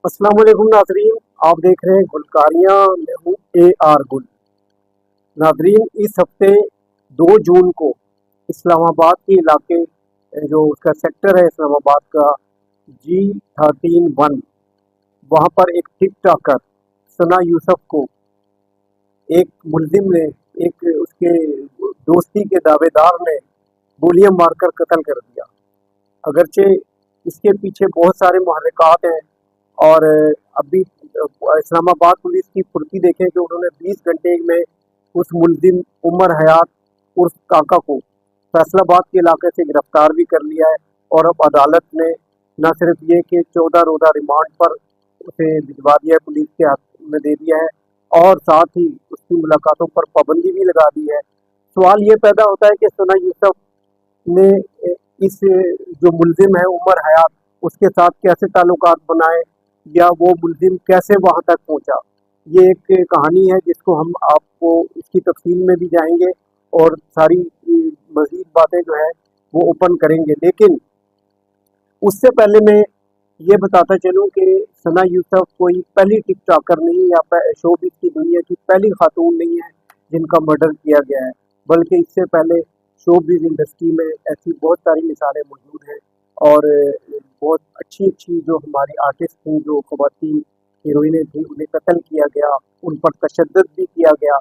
अस्सलाम वालेकुम नाजरीन। आप देख रहे हैं गुलकारियाँ, मैं हूँ AR गुल। नाजरीन, इस हफ्ते 2 जून को इस्लामाबाद के इलाके जो उसका सेक्टर है इस्लामाबाद का G13-1, वहाँ पर एक टिक टॉकर सना यूसुफ को एक मुलजिम ने, एक उसके दोस्ती के दावेदार ने गोलियां मारकर कत्ल कर दिया। अगरचे इसके पीछे बहुत सारे मुहर्रिकात हैं और अभी इस्लामाबाद पुलिस की फुर्ती देखें कि उन्होंने 20 घंटे में उस मुलजिम उमर हयात उर्फ काका को फैसलाबाद के इलाके से गिरफ्तार भी कर लिया है। और अब अदालत ने न सिर्फ ये कि 14 रोज़ा रिमांड पर उसे भिजवा दिया है, पुलिस के हाथ में दे दिया है, और साथ ही उसकी मुलाकातों पर पाबंदी भी लगा दी है। सवाल ये पैदा होता है कि सना यूसुफ ने इस जो मुलजिम है उमर हयात, उसके साथ कैसे ताल्लुकात बनाए, या वो मुलजिम कैसे वहाँ तक पहुँचा। ये एक कहानी है जिसको हम आपको इसकी तफसील में भी जाएंगे और सारी मज़ीद बातें जो है वो ओपन करेंगे। लेकिन उससे पहले मैं ये बताता चलूँ कि सना यूसुफ कोई पहली टिक टॉकर नहीं या शोबिज़ की दुनिया की पहली खातून नहीं है जिनका मर्डर किया गया है, बल्कि इससे पहले शोबिज़ इंडस्ट्री में ऐसी बहुत सारी मिसालें मौजूद हैं। और बहुत अच्छी अच्छी जो हमारी आर्टिस्ट थी, जो ख़वातीन हीरोइनें थी, उन्हें कत्ल किया गया, उन पर तशद्दुद भी किया गया।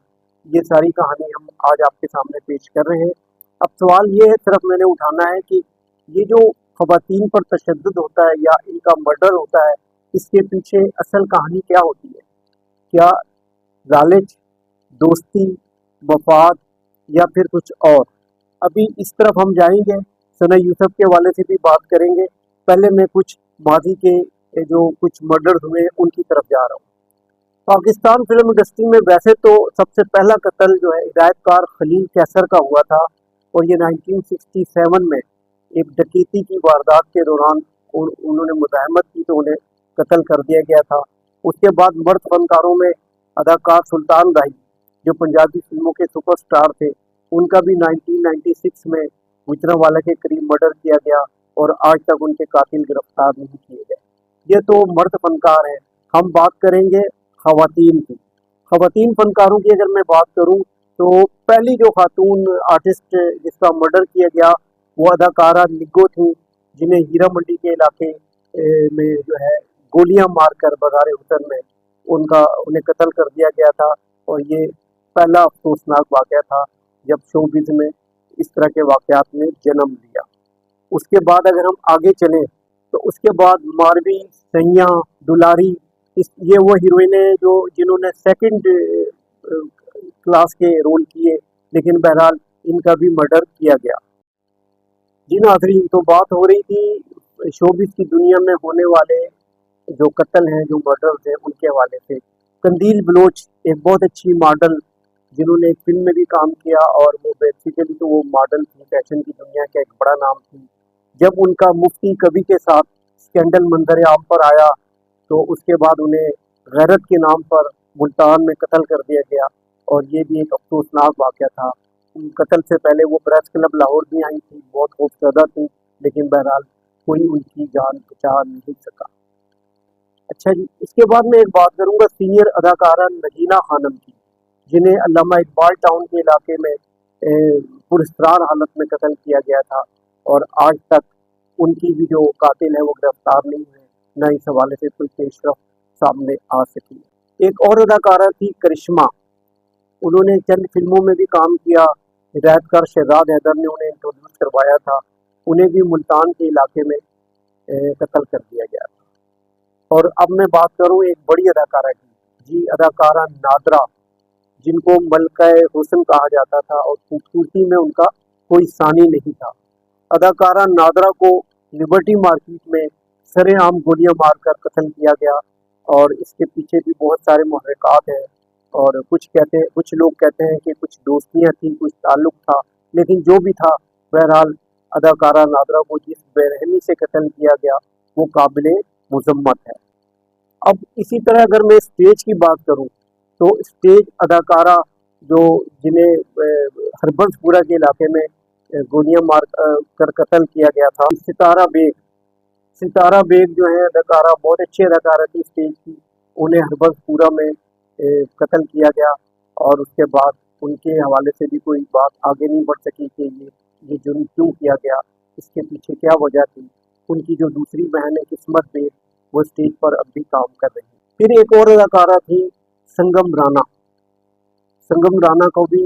ये सारी कहानी हम आज आपके सामने पेश कर रहे हैं। अब सवाल ये है, सिर्फ मैंने उठाना है कि ये जो ख़वातीन पर तशद्दुद होता है या इनका मर्डर होता है, इसके पीछे असल कहानी क्या होती है? क्या लालच, दोस्ती, मफाद, या फिर कुछ और? अभी इस तरफ हम जाएंगे, सना यूसुफ के हवाले से भी बात करेंगे। पहले मैं कुछ माजी के जो कुछ मर्डर्स हुए उनकी तरफ जा रहा हूँ। पाकिस्तान फिल्म इंडस्ट्री में वैसे तो सबसे पहला कत्ल जो है हिदायतकार खलील कैसर का हुआ था, और ये 1967 में एक डकैती की वारदात के दौरान उन्होंने मुज़ाहमत की तो उन्हें कत्ल कर दिया गया था। उसके बाद मर्द फनकारों में अदाकार सुल्तान राही, जो पंजाबी फिल्मों के सुपरस्टार थे, उनका भी 1996 में गुजरांवाला के करीब मर्डर किया गया और आज तक उनके कातिल गिरफ्तार नहीं किए गए। ये तो मर्द फनकार हैं। हम बात करेंगे खवातीन की। खवातीन फनकारों की अगर मैं बात करूं तो पहली जो खातून आर्टिस्ट जिसका मर्डर किया गया वो अदाकारा निग्गो थी, जिन्हें हीरा मंडी के इलाके में जो है गोलियां मारकर बाज़ार हुसन में उन्हें कत्ल कर दिया गया था। और ये पहला अफसोसनाक वाक़या था जब शोबिज़ में इस तरह के वाक़यात ने जन्म लिया। उसके बाद अगर हम आगे चलें तो उसके बाद मारवी, सैया, दुलारी, ये वो हीरोइनें जो जिन्होंने सेकंड क्लास के रोल किए, लेकिन बहरहाल इनका भी मर्डर किया गया। जी नाज़रीन, तो बात हो रही थी शोबिज़ की दुनिया में होने वाले जो कत्ल हैं, जो मर्डर्स हैं, उनके हवाले से। कंदील बलोच एक बहुत अच्छी मॉडल, जिन्होंने एक फिल्म में भी काम किया और वो बेसिकली तो वो मॉडल थी, फैशन की दुनिया का एक बड़ा नाम थी। जब उनका मुफ्ती कवि के साथ स्कैंडल मंजर आम पर आया तो उसके बाद उन्हें गैरत के नाम पर मुल्तान में कत्ल कर दिया गया, और ये भी एक अफसोसनाक वाक़या था। कत्ल से पहले वो प्रेस क्लब लाहौर भी आई थी, बहुत खूबसूरत थी, लेकिन बहरहाल कोई उनकी जान बचा नहीं सका। अच्छा जी, इसके बाद मैं एक बात करूंगा सीनियर अदाकारा नगीना खानम की, जिन्हें अल्लामा इकबाल टाउन के इलाके में पुरस्कार हालत में कत्ल किया गया था, और आज तक उनकी भी जो कातिल है वो गिरफ्तार नहीं हुए, न इस हवाले से कोई पेशरफ सामने आ सकी। एक और अदाकारा थी करिश्मा, उन्होंने चंद फिल्मों में भी काम किया। हिदायतकार शहजाद हैदर ने उन्हें इंट्रोड्यूस करवाया था। उन्हें भी मुल्तान के इलाके में कत्ल कर दिया गया था। और अब मैं बात करूं एक बड़ी अदाकारा की, जी अदाकारा नादरा, जिनको मलका हुस्न कहा जाता था और खूबसूरती में उनका कोई सानी नहीं था। अदाकारा नादरा को लिबर्टी मार्केट में सरेआम गोलियां मारकर कत्ल किया गया, और इसके पीछे भी बहुत सारे मुहर्रिकात हैं। और कुछ लोग कहते हैं कि कुछ दोस्तियां थी, कुछ ताल्लुक था, लेकिन जो भी था, बहरहाल अदाकारा नादरा को जिस बेरहमी से कत्ल किया गया वो काबिल मुजम्मत है। अब इसी तरह अगर मैं स्टेज की बात करूं तो स्टेज अदाकारा जो जिन्हें हरबंसपुरा के इलाके में गोलियां मार कर कत्ल किया गया था, सितारा बेग। सितारा बेग जो है अदाकारा, बहुत अच्छी अदाकारा थी स्टेज की, उन्हें हरबंसपुरा में कत्ल किया गया और उसके बाद उनके हवाले से भी कोई बात आगे नहीं बढ़ सकी कि ये जुर्म क्यों किया गया, इसके पीछे क्या वजह थी। उनकी जो दूसरी बहन है किस्मत बेग, वो स्टेज पर अब भी काम कर रही है। फिर एक और अदाकारा थी संगम राना। संगम राना को भी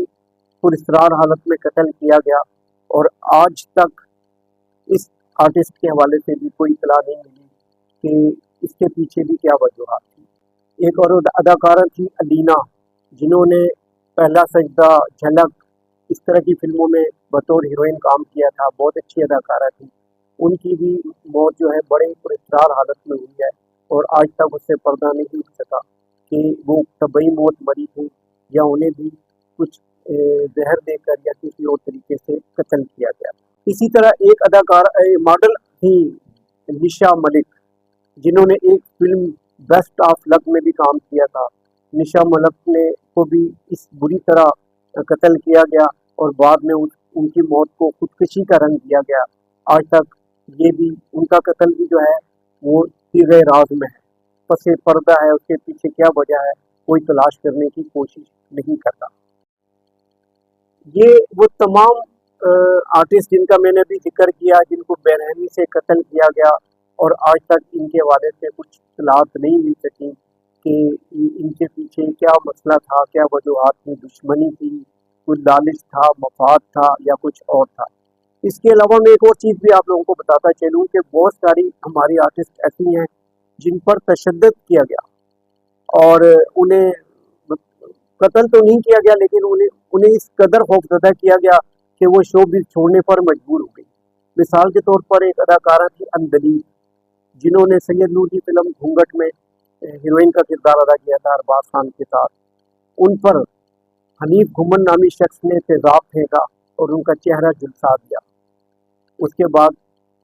पुरस्कार हालत में कत्ल किया गया और आज तक इस आर्टिस्ट के हवाले से भी कोई इतला नहीं मिली कि इसके पीछे भी क्या वजूहत थी। एक और अदाकारा थी अलीना, जिन्होंने पहला सजदा, झलक, इस तरह की फिल्मों में बतौर हीरोइन काम किया था, बहुत अच्छी अदाकारा थी। उनकी भी मौत जो है बड़े पुरस्कार हालत में हुई है और आज तक उससे पर्दा नहीं उठ सका कि वो तबई मौत मरी थी या उन्हें भी कुछ जहर देकर या किसी और तरीके से कत्ल किया गया। इसी तरह एक अदाकारा मॉडल थी निशा मलिक, जिन्होंने एक फिल्म बेस्ट ऑफ लक में भी काम किया था। निशा मलिक ने को भी इस बुरी तरह कत्ल किया गया और बाद में उनकी मौत को खुदकुशी का रंग दिया गया। आज तक ये भी उनका कत्ल भी जो है वो तीरे राज में है, पसे पर्दा है, उसके पीछे क्या वजह है कोई तलाश करने की कोशिश नहीं करता। ये वो तमाम आर्टिस्ट जिनका मैंने भी जिक्र किया, जिनको बेरहमी से कत्ल किया गया और आज तक इनके हवाले से कुछ इत्तलात नहीं मिल सकी कि इनके पीछे क्या मसला था, क्या वजूहत थी, दुश्मनी थी, कोई लालच था, मफाद था या कुछ और था। इसके अलावा मैं एक और चीज़ भी आप लोगों को बताता चलूँ कि बहुत सारी हमारी आर्टिस्ट ऐसी हैं जिन पर तशद्दुद किया गया और उन्हें कत्ल तो नहीं किया गया, लेकिन उन्हें इस कदर खौफजदा किया गया कि वो शो भी छोड़ने पर मजबूर हो गई। मिसाल के तौर पर एक अदाकारा थी अंदलीब, जिन्होंने सैयद नूर की फिल्म घूंघट में हीरोइन का किरदार अदा किया था अरबाज खान के साथ। उन पर हनीफ घुमन नामी शख्स ने तेजाब फेंका और उनका चेहरा झुलसा दिया। उसके बाद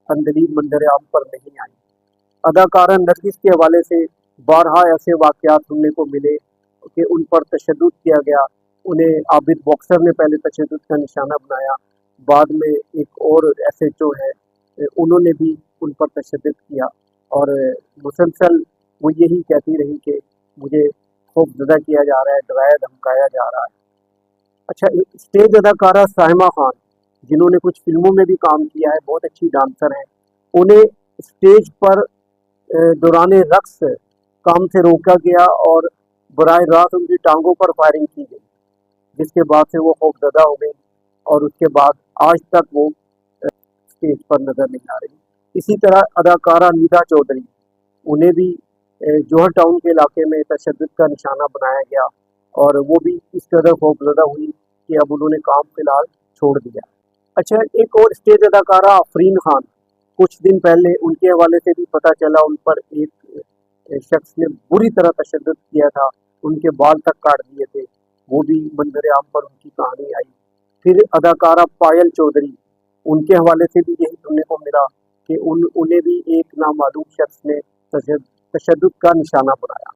अंदलीब मंजर आम पर नहीं आई। अदाकारा नरगिस के हवाले से बारहा ऐसे वाक़यात सुनने को मिले कि उन पर तशद्दुद किया गया। उन्हें आबिद बॉक्सर ने पहले तशद्दुद का निशाना बनाया, बाद में एक और SHO है उन्होंने भी उन पर तशद्दुद किया और मुसलसल वो यही कहती रही कि मुझे खौफजदा किया जा रहा है, डराया धमकाया जा रहा है। अच्छा, स्टेज अदाकारा साहिमा खान, जिन्होंने कुछ फिल्मों में भी काम किया है, बहुत अच्छी डांसर हैं, उन्हें स्टेज पर दौरान रक्स काम से रोका गया और बराह रास्त उनकी टांगों पर फायरिंग की गई, जिसके बाद से वो खौफजदा हो गई और उसके बाद आज तक वो स्टेज पर नजर नहीं आ रही। इसी तरह अदाकारा निदा चौधरी, उन्हें भी जौहर टाउन के इलाके में तशद्दुद का निशाना बनाया गया और वो भी इस कदर खौफजदा हुई कि अब उन्होंने काम फिलहाल छोड़ दिया। अच्छा, एक और स्टेज अदाकारा आफरीन खान, कुछ दिन पहले उनके हवाले से भी पता चला उन पर एक शख्स ने बुरी तरह तशद्दुद किया था, उनके बाल तक काट दिए थे, वो भी मंजर आम पर उनकी कहानी आई। फिर अदाकारा पायल चौधरी, उनके हवाले से भी यही सुनने को मिला कि उन्हें भी एक नामालूम शख्स ने तशद्दुद का निशाना बनाया।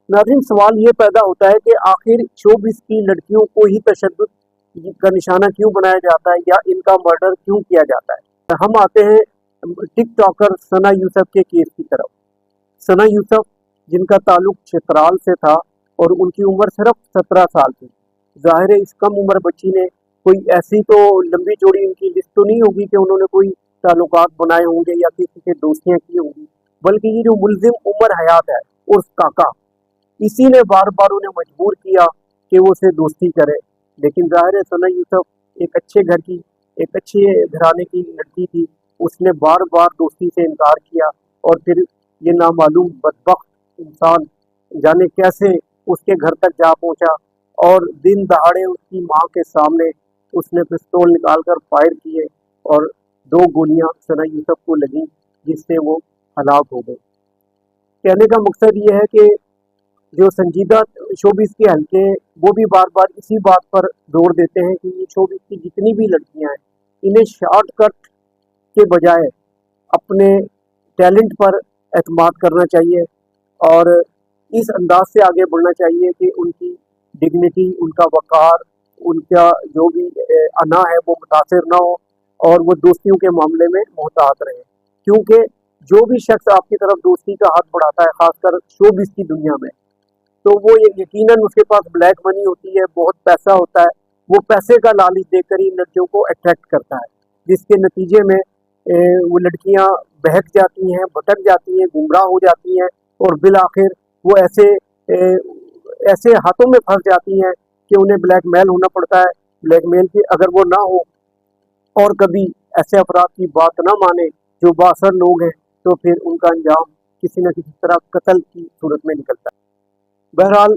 नाज़रीन, सवाल ये पैदा होता है कि आखिर शोबिज़ की लड़कियों को ही तशद्दुद का निशाना क्यों बनाया जाता है या इनका मर्डर क्यों किया जाता है। हम आते हैं टिक टॉकर सना यूसुफ के केस की तरफ। सना यूसुफ, जिनका ताल्लुक चित्राल से था और उनकी उम्र सिर्फ 17 साल थी। जाहिर है इस कम उम्र बच्ची ने कोई ऐसी तो लंबी चौड़ी उनकी लिस्ट तो नहीं होगी कि उन्होंने कोई ताल्लुकात बनाए होंगे या किसी से दोस्तियां की होंगी, बल्कि ये जो मुलजिम उमर हयात है उर्फ काका, इसी ने बार बार उन्हें मजबूर किया कि वो उससे दोस्ती करे। लेकिन जाहिर है सना यूसुफ एक अच्छे घर की, एक अच्छे घराने की लड़की थी, उसने बार बार दोस्ती से इनकार किया और फिर ये नामालूम बदबख्त इंसान जाने कैसे उसके घर तक जा पहुंचा और दिन दहाड़े उसकी माँ के सामने उसने पिस्तौल निकालकर फायर किए और 2 गोलियां सना यूसुफ को लगी, जिससे वो हलाक हो गए। कहने का मकसद ये है कि जो संजीदा शोबिज़ के हल्के वो भी बार बार इसी बात पर जोर देते हैं कि ये शोबिज़ की जितनी भी लड़कियां हैं, इन्हें शॉर्टकट के बजाय अपने टैलेंट पर एतमाद करना चाहिए और इस अंदाज से आगे बढ़ना चाहिए कि उनकी डिग्निटी, उनका वक़ार, उनका जो भी अना है वो मुतासिर ना हो और वो दोस्तियों के मामले में मोहतात रहे। क्योंकि जो भी शख्स आपकी तरफ दोस्ती का हाथ बढ़ाता है, खासकर शोबिस की दुनिया में, तो वो ये यकीनन उसके पास ब्लैक मनी होती है, बहुत पैसा होता है, वो पैसे का लालच देकर ही लड़कियों को अट्रैक्ट करता है, जिसके नतीजे में वो लड़कियां बहक जाती हैं, भटक जाती हैं, गुमराह हो जाती हैं और बिल आखिर वो ऐसे हाथों में फंस जाती हैं कि उन्हें ब्लैकमेल होना पड़ता है। ब्लैकमेल की अगर वो ना हो और कभी ऐसे अफराद की बात ना माने जो बासर लोग हैं, तो फिर उनका अंजाम किसी न किसी तरह कत्ल की सूरत में निकलता है। बहरहाल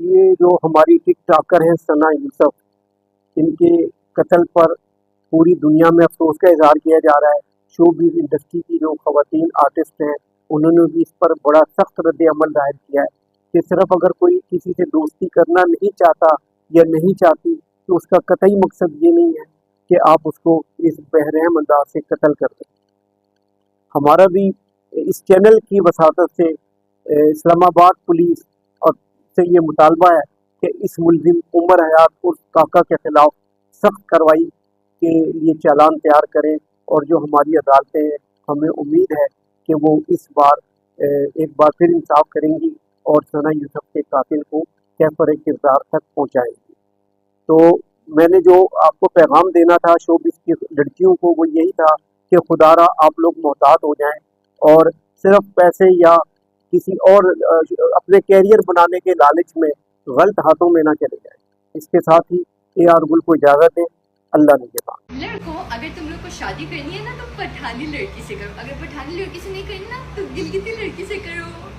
ये जो हमारी टिक टॉकर हैं सना यूसुफ, इनके कत्ल पर पूरी दुनिया में अफसोस का इजहार किया जा रहा है। शोबिज़ इंडस्ट्री की जो खवातीन आर्टिस्ट हैं उन्होंने भी इस पर बड़ा सख्त रद्द अमल जाहिर किया है कि सिर्फ अगर कोई किसी से दोस्ती करना नहीं चाहता या नहीं चाहती तो उसका कतई मकसद ये नहीं है कि आप उसको इस बेरहम अंदाज से कत्ल कर दें। हमारा भी इस चैनल की वसातत से इस्लामाबाद पुलिस और से ये मुतालबा है कि इस मुलजिम उमर हयात उर्फ काका के खिलाफ सख्त कार्रवाई के लिए चालान तैयार करें, और जो हमारी अदालतें हैं हमें उम्मीद है कि वो इस बार एक बार फिर इंसाफ करेंगी और सना यूसुफ के कातिल को कैफर किरदार तक पहुँचाएंगी। तो मैंने जो आपको पैगाम देना था शोबिस की लड़कियों को वो यही था कि खुदारा आप लोग मोहतात हो जाएं और सिर्फ पैसे या किसी और अपने कैरियर बनाने के लालच में गलत हाथों में ना चले जाएं। इसके साथ ही AR गुल को इजाज़त दें। अल्लाह निगहबान। लड़कों, अगर तुम लोग को शादी करनी है ना तो पठानी लड़की से करो, अगर पठानी लड़की से नहीं करनी ना तो गिलगिती लड़की से करो।